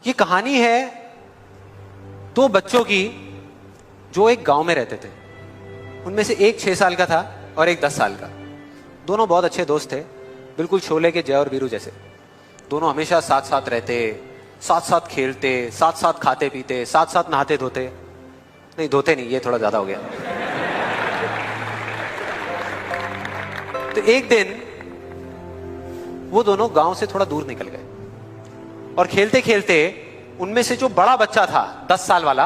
ये कहानी है दो बच्चों की जो एक गांव में रहते थे। उनमें से एक 6 साल का था और एक 10 साल का। दोनों बहुत अच्छे दोस्त थे, बिल्कुल शोले के जय और वीरू जैसे। दोनों हमेशा साथ साथ रहते, साथ साथ खेलते, साथ साथ खाते पीते, साथ साथ नहाते धोते। नहीं, धोते नहीं, ये थोड़ा ज्यादा हो गया। तो एक दिन वो दोनों गांव से थोड़ा दूर निकल गए और खेलते खेलते उनमें से जो बड़ा बच्चा था 10 साल वाला,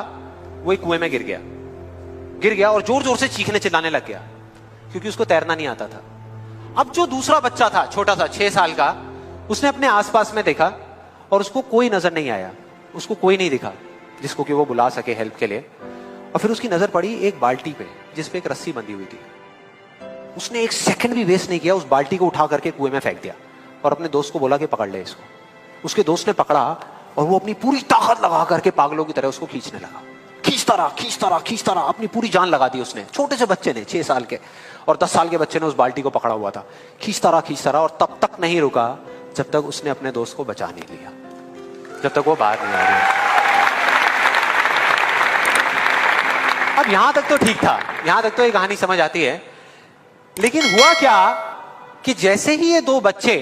वो एक कुएं में गिर गया और जोर जोर से चीखने चिल्लाने लग गया क्योंकि उसको तैरना नहीं आता था। अब जो दूसरा बच्चा था, छोटा सा 6 साल का, उसने अपने आसपास में देखा और उसको कोई नजर नहीं आया, उसको कोई नहीं दिखा जिसको कि वो बुला सके हेल्प के लिए। और फिर उसकी नजर पड़ी एक बाल्टी पे जिसपे एक रस्सी बंधी हुई थी। उसने एक सेकंड भी वेस्ट नहीं किया, उस बाल्टी को उठा करके कुएं में फेंक दिया और अपने दोस्त को बोला कि पकड़ ले इसको। उसके दोस्त ने पकड़ा और वो अपनी पूरी ताकत लगा करके पागलों की तरह उसको खींचने लगा। खींचता रहा, अपनी पूरी जान लगा दी उसने। छोटे से बच्चे ने, 6 साल के और 10 साल के बच्चे ने उस बाल्टी को पकड़ा हुआ था। खींचता रहा और तब तक नहीं रुका जब तक उसने अपने दोस्त को बचा नहीं लिया, जब तक वो बाहर नहीं आ गया। अब यहां तक तो ठीक था, यहां तक तो ये कहानी समझ आती है। लेकिन हुआ क्या कि जैसे ही ये दो बच्चे,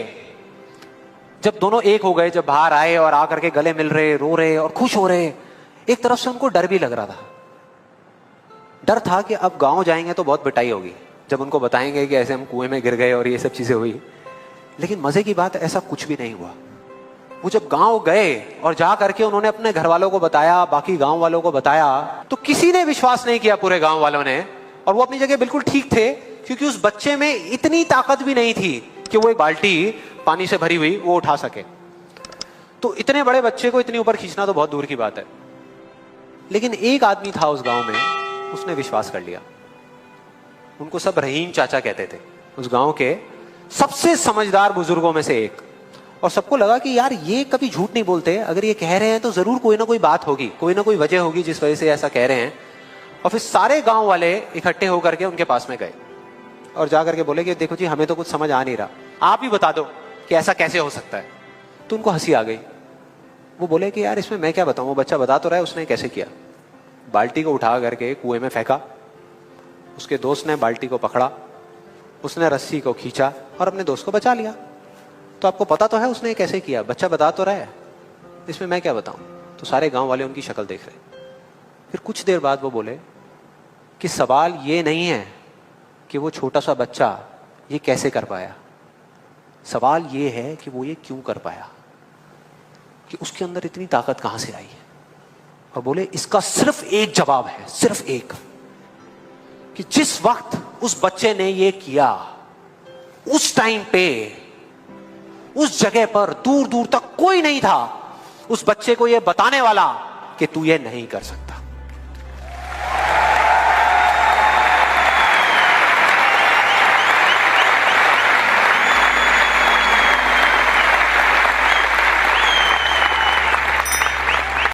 जब दोनों एक हो गए, जब बाहर आए और आकर के गले मिल रहे, रो रहे और खुश हो रहे, एक तरफ से उनको डर भी लग रहा था। डर था कि अब गांव जाएंगे तो बहुत पिटाई होगी जब उनको बताएंगे कि ऐसे हम कुएं में गिर गए और ये सब चीजें हुई। लेकिन मजे की बात, ऐसा कुछ भी नहीं हुआ। वो जब गांव गए और जा करके उन्होंने अपने घर वालों को बताया, बाकी गांव वालों को बताया, तो किसी ने विश्वास नहीं किया, पूरे गांव वालों ने। और वो अपनी जगह बिल्कुल ठीक थे क्योंकि उस बच्चे में इतनी ताकत भी नहीं थी कि वो एक बाल्टी पानी से भरी हुई वो उठा सके। तो इतने बड़े बच्चे को इतनी ऊपर खींचना तो बहुत दूर की बात है। लेकिन एक आदमी था उस गांव में, उसने विश्वास कर लिया। उनको सब रहीम चाचा कहते थे, उस गांव के सबसे समझदार बुजुर्गों में से एक। और सबको लगा कि यार ये कभी झूठ नहीं बोलते, अगर ये कह रहे हैं तो जरूर कोई ना कोई बात होगी, कोई ना कोई वजह होगी जिस वजह से ऐसा कह रहे हैं। और फिर सारे गांव वाले इकट्ठे होकर के उनके पास में गए और जाकर के बोले कि देखो जी, हमें तो कुछ समझ आ नहीं रहा, आप ही बता दो कि ऐसा कैसे हो सकता है। तो उनको हंसी आ गई। वो बोले कि यार इसमें मैं क्या बताऊं, वो बच्चा बता तो रहा है उसने कैसे किया। बाल्टी को उठा करके कुएं में फेंका, उसके दोस्त ने बाल्टी को पकड़ा, उसने रस्सी को खींचा और अपने दोस्त को बचा लिया। तो आपको पता तो है उसने कैसे किया, बच्चा बता तो रहा है, इसमें मैं क्या बताऊं। तो सारे गांव वाले उनकी शक्ल देख रहे। फिर कुछ देर बाद वो बोले कि सवाल ये नहीं है कि वो छोटा सा बच्चा ये कैसे कर पाया, सवाल ये है कि वो ये क्यों कर पाया, कि उसके अंदर इतनी ताकत कहां से आई है। और बोले इसका सिर्फ एक जवाब है, सिर्फ एक, कि जिस वक्त उस बच्चे ने ये किया, उस टाइम पे उस जगह पर दूर दूर तक कोई नहीं था उस बच्चे को ये बताने वाला कि तू ये नहीं कर सकता।